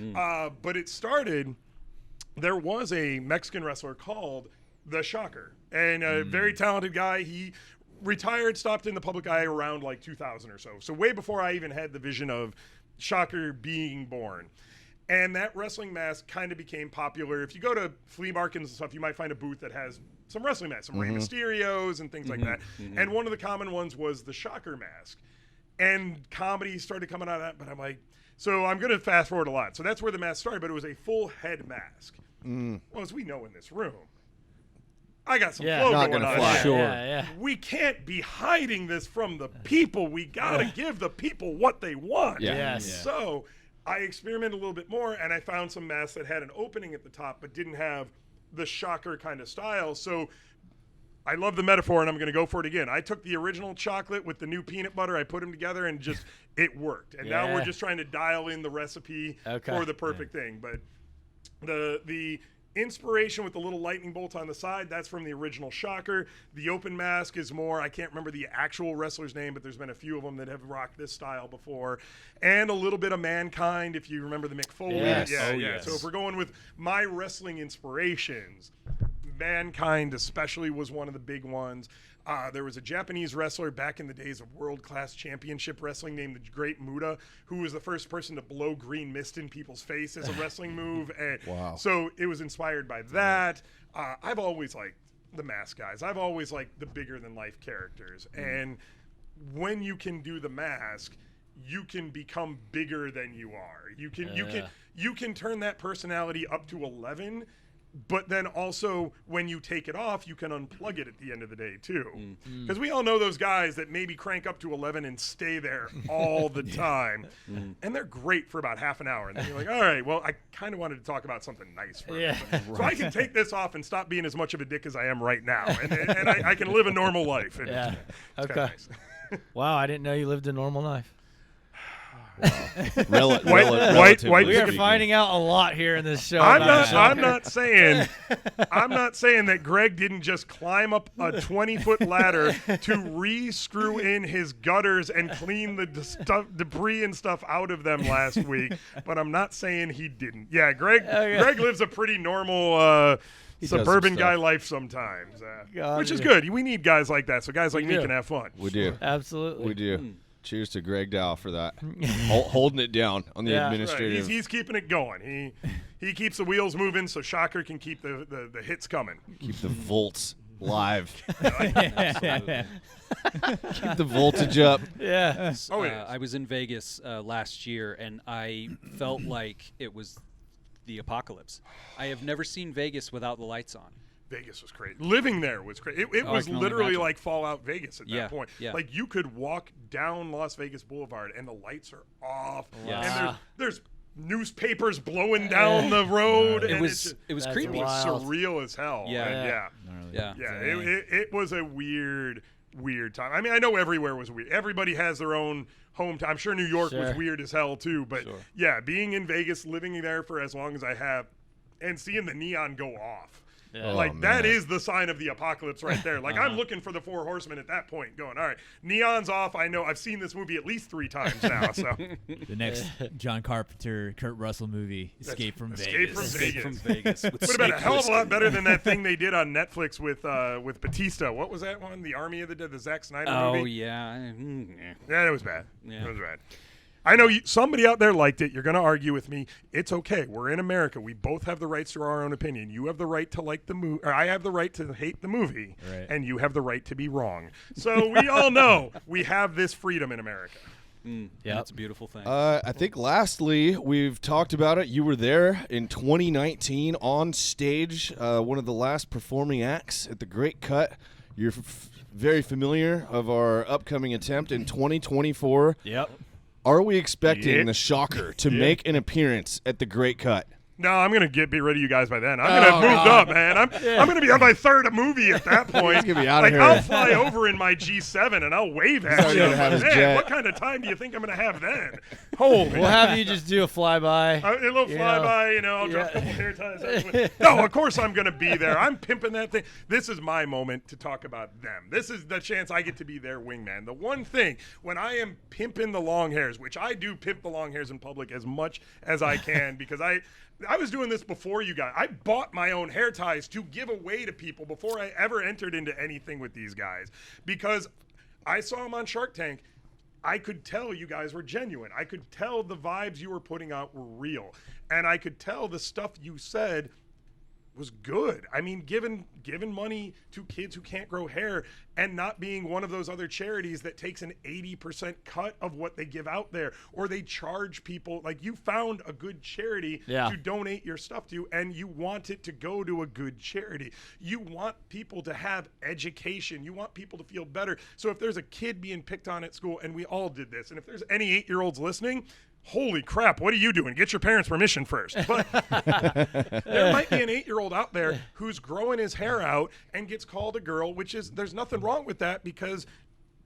But it started, there was a Mexican wrestler called The Shocker, and a very talented guy. He retired, stopped in the public eye around like 2000 or so. So way before I even had the vision of Shocker being born. And that wrestling mask kind of became popular. If you go to flea markets and stuff, you might find a booth that has some wrestling masks, some Rey Mysterios and things like that. And one of the common ones was the Shocker mask. And comedy started coming out of that, but I'm like, so I'm going to fast forward a lot. So that's where the mask started, but it was a full head mask. Well, as we know in this room, I got some flow not going gonna on. fly. here. Sure. Yeah. We can't be hiding this from the people. We got to give the people what they want. Yeah. Yes. So I experimented a little bit more, and I found some masks that had an opening at the top but didn't have the Shocker kind of style. So I love the metaphor, and I'm going to go for it again. I took the original chocolate with the new peanut butter. I put them together, and just it worked. And now we're just trying to dial in the recipe for the perfect thing. But the inspiration with the little lightning bolt on the side, that's from the original Shocker. The open mask is more, I can't remember the actual wrestler's name, but there's been a few of them that have rocked this style before. And a little bit of Mankind, if you remember the Mick Foley. Yes. Yeah. So if we're going with my wrestling inspirations, Mankind especially was one of the big ones. There was a Japanese wrestler back in the days of world-class championship wrestling named the Great Muta, who was the first person to blow green mist in people's face as a wrestling move. And so it was inspired by that. I've always liked the mask guys. I've always liked the bigger-than-life characters. And when you can do the mask, you can become bigger than you are. You can turn that personality up to 11. But then also, when you take it off, you can unplug it at the end of the day, too. Because we all know those guys that maybe crank up to 11 and stay there all the time. And they're great for about half an hour. And then you're like, all right, well, I kind of wanted to talk about something nice for a minute. So I can take this off and stop being as much of a dick as I am right now. And I can live a normal life. And it's kinda nice. Wow, I didn't know you lived a normal life. White We are finding out a lot here in this show. I'm not saying that Greg didn't just climb up a 20-foot ladder to re-screw in his gutters and clean the debris and stuff out of them last week, but I'm not saying he didn't. Yeah, Greg lives a pretty normal suburban guy life sometimes, which is good. We need guys like that, so guys like me can have fun. We do. Absolutely. We do. Cheers to Greg Dow for that. Holding it down on the administrative. Right. He's keeping it going. He keeps the wheels moving so Shocker can keep the hits coming. Keep the volts live. Keep the voltage up. Yeah. I was in Vegas last year, and I felt like it was the apocalypse. I have never seen Vegas without the lights on. Vegas was crazy. Living there was crazy. It was literally like Fallout Vegas at that point. Yeah. Like you could walk down Las Vegas Boulevard and the lights are off. Yeah. And there's newspapers blowing down the road. It was creepy. It was surreal as hell. Yeah. It was a weird time. I mean, I know everywhere was weird. Everybody has their own hometown. I'm sure New York was weird as hell too. But being in Vegas, living there for as long as I have, and seeing the neon go off. Yeah. That is the sign of the apocalypse right there. I'm looking for the 4 horsemen at that point going, all right, neon's off. I know I've seen this movie at least 3 times now. So the next John Carpenter, Kurt Russell movie, Escape from Vegas. Escape from Vegas. Would have been a hell of a lot better than that thing they did on Netflix with Batista. What was that one? The Army of the Dead, the Zack Snyder movie? Oh, yeah. Yeah, it was bad. Yeah. It was bad. I know somebody out there liked it. You're going to argue with me. It's okay. We're in America. We both have the rights to our own opinion. You have the right to like the movie, or I have the right to hate the movie, and you have the right to be wrong. So we all know we have this freedom in America. Yeah, that's a beautiful thing. I think lastly, we've talked about it. You were there in 2019 on stage, one of the last performing acts at the Great Cut. You're very familiar of our upcoming attempt in 2024. Yep. Are we expecting the Shocker to make an appearance at the Great Cut? No, I'm gonna be rid of you guys by then. I'm gonna have moved up, man. I'm gonna be on my third movie at that point. He's gonna be outta like here. I'll fly over in my G7 and I'll wave at already you. gonna have his Man, jet. what kind of time do you think I'm gonna have then? Holy. We'll have you just do a flyby. A little you know. flyby, I'll drop a couple hair ties. No, of course I'm going to be there. I'm pimping that thing. This is my moment to talk about them. This is the chance I get to be their wingman. The one thing, when I am pimping the long hairs, which I do pimp the long hairs in public as much as I can because I was doing this before you guys. I bought my own hair ties to give away to people before I ever entered into anything with these guys because I saw them on Shark Tank. I could tell you guys were genuine. I could tell the vibes you were putting out were real. And I could tell the stuff you said was good. I mean, giving money to kids who can't grow hair and not being one of those other charities that takes an 80% cut of what they give out there, or they charge people. Like, you found a good charity to donate your stuff to, and you want it to go to a good charity. You want people to have education. You want people to feel better. So if there's a kid being picked on at school, and we all did this, and if there's any 8-year-olds listening, holy crap, what are you doing? Get your parents' permission first. But there might be an 8-year-old out there who's growing his hair out and gets called a girl, which is, there's nothing wrong with that because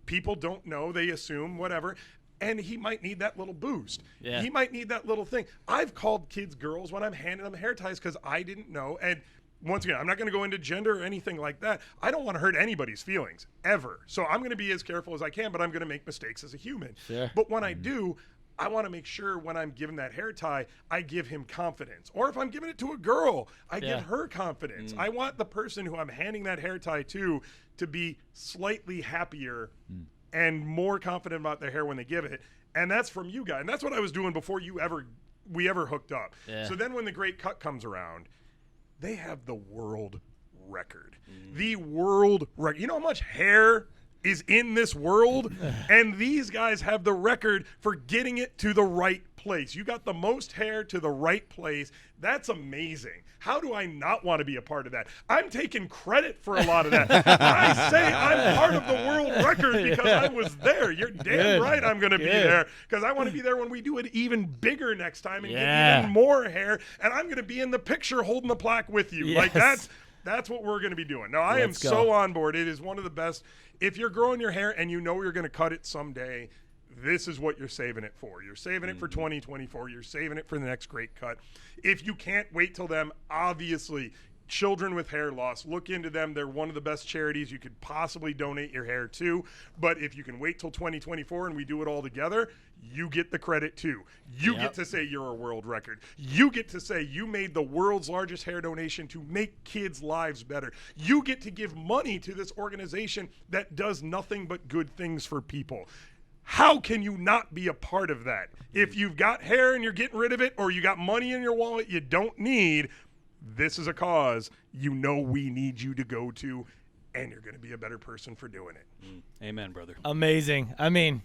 people don't know, they assume, whatever. And he might need that little boost. Yeah. He might need that little thing. I've called kids girls when I'm handing them hair ties because I didn't know. And once again, I'm not going to go into gender or anything like that. I don't want to hurt anybody's feelings, ever. So I'm going to be as careful as I can, but I'm going to make mistakes as a human. Sure. But when I do, I want to make sure when I'm giving that hair tie, I give him confidence. Or if I'm giving it to a girl, I give her confidence. I want the person who I'm handing that hair tie to be slightly happier and more confident about their hair when they give it. And that's from you guys. And that's what I was doing before we ever hooked up. Yeah. So then when the Great Cut comes around, they have the world record. The world record. You know how much hair is in this world? And these guys have the record for getting it to the right place. You got the most hair to the right place. That's amazing. How do I not want to be a part of that? I'm taking credit for a lot of that. I say I'm part of the world record because I was there. You're damn right I'm going to be there because I want to be there when we do it even bigger next time and get even more hair. And I'm going to be in the picture holding the plaque with you. Like that's what we're going to be doing. Now, I am so on board. It is one of the best. If you're growing your hair and you know you're going to cut it someday, this is what you're saving it for. You're saving it for 2024. You're saving it for the next Great Cut. If you can't wait till then, obviously, children with hair loss, look into them. They're one of the best charities you could possibly donate your hair to. But if you can wait till 2024 and we do it all together, you get the credit too. You get to say you're a world record. You get to say you made the world's largest hair donation to make kids' lives better. You get to give money to this organization that does nothing but good things for people. How can you not be a part of that? If you've got hair and you're getting rid of it, or you got money in your wallet you don't need, this is a cause you know we need you to go to, and you're going to be a better person for doing it. Amen, brother. Amazing. I mean,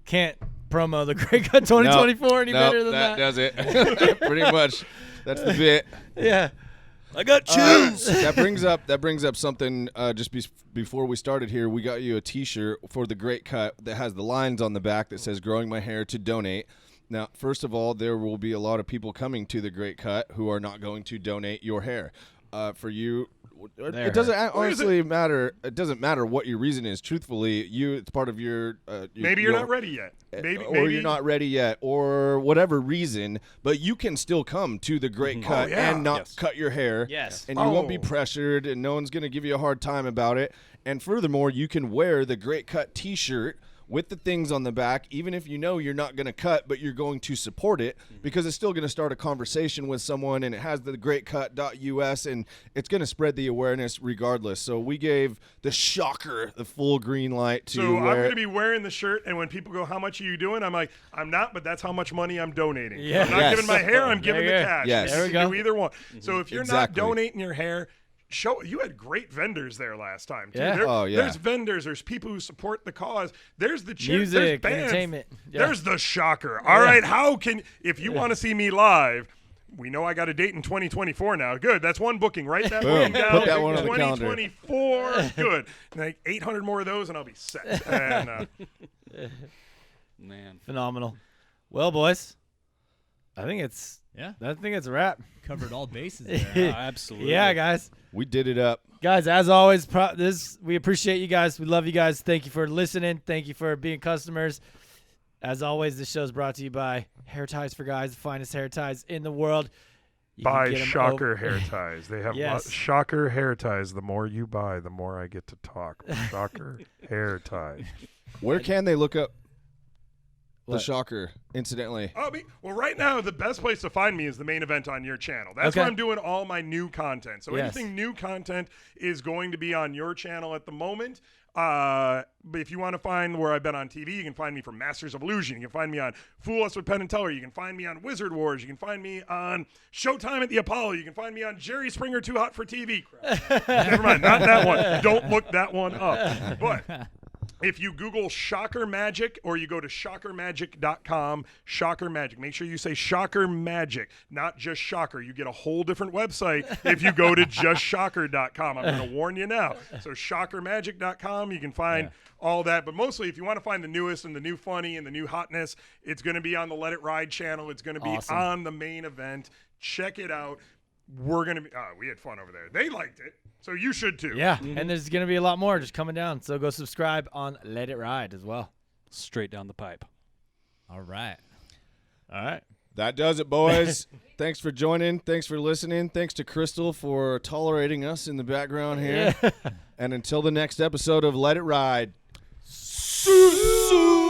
can't promo the Great Cut 2024 any better than that. That does it. Pretty much. That's the bit. Yeah. I got chills. That brings up something. Before we started here, we got you a T-shirt for the Great Cut that has the lines on the back that says "Growing my hair to donate." Now, first of all, there will be a lot of people coming to the Great Cut who are not going to donate your hair. For you, it doesn't honestly matter. It doesn't matter what your reason is. Truthfully, it's part of your. Maybe you're not ready yet. Or you're not ready yet, or whatever reason. But you can still come to the Great Cut and not cut your hair. Yes. And you won't be pressured, and no one's going to give you a hard time about it. And furthermore, you can wear the Great Cut T-shirt with the things on the back, even if you know you're not going to cut, but you're going to support it, because it's still going to start a conversation with someone, and it has the greatcut.us, and it's going to spread the awareness regardless. So we gave the Shocker the full green light to So wear. I'm going to be wearing the shirt, and when people go, how much are you doing? I'm like, I'm not, but that's how much money I'm donating. Yeah. I'm not giving my hair, I'm giving the cash. Yes. You There we can go. do either one. So if you're Exactly. not donating your hair, you had great vendors there last time too. Yeah. There's vendors, there's people who support the cause, there's the Music, there's bands, entertainment. Yeah. there's the Shocker. All right, if you want to see me live, we know I got a date in 2024 now. Good, that's one booking. Write that Boom. one down. Put that one on the calendar. 2024. Good. Like 800 more of those, and I'll be set. And, Man. Phenomenal. Well, boys, I think it's Yeah. I think it's a wrap. Covered all bases there. Absolutely. Yeah, guys. We did it up. Guys, as always, we appreciate you guys. We love you guys. Thank you for listening. Thank you for being customers. As always, this show is brought to you by Hair Ties for Guys, the finest hair ties in the world. You can Buy get 'em Shocker hair ties. They have Yes. Shocker hair ties. The more you buy, the more I get to talk. Shocker hair ties. Where can they look up the What? Shocker, incidentally? Well, right now, the best place to find me is the main event on your channel. That's Okay. where I'm doing all my new content. So Yes. anything new content is going to be on your channel at the moment. But if you want to find where I've been on TV, you can find me from Masters of Illusion. You can find me on Fool Us with Penn and Teller. You can find me on Wizard Wars. You can find me on Showtime at the Apollo. You can find me on Jerry Springer Too Hot for TV. Crap. Never mind, not that one. Don't look that one up. But if you Google Shocker Magic or you go to shockermagic.com, Shocker Magic, make sure you say Shocker Magic, not just Shocker. You get a whole different website if you go to justshocker.com. I'm going to warn you now. So shockermagic.com, you can find all that. But mostly, if you want to find the newest and the new funny and the new hotness, it's going to be on the Let It Ride channel. It's going to be Awesome. on the main event. Check it out. We're going to be we had fun over there. They liked it. So you should too. Yeah, and there's going to be a lot more just coming down. So go subscribe on Let It Ride as well. Straight down the pipe. All right. All right. That does it, boys. Thanks for joining. Thanks for listening. Thanks to Crystal for tolerating us in the background here. And until the next episode of Let It Ride. Soon.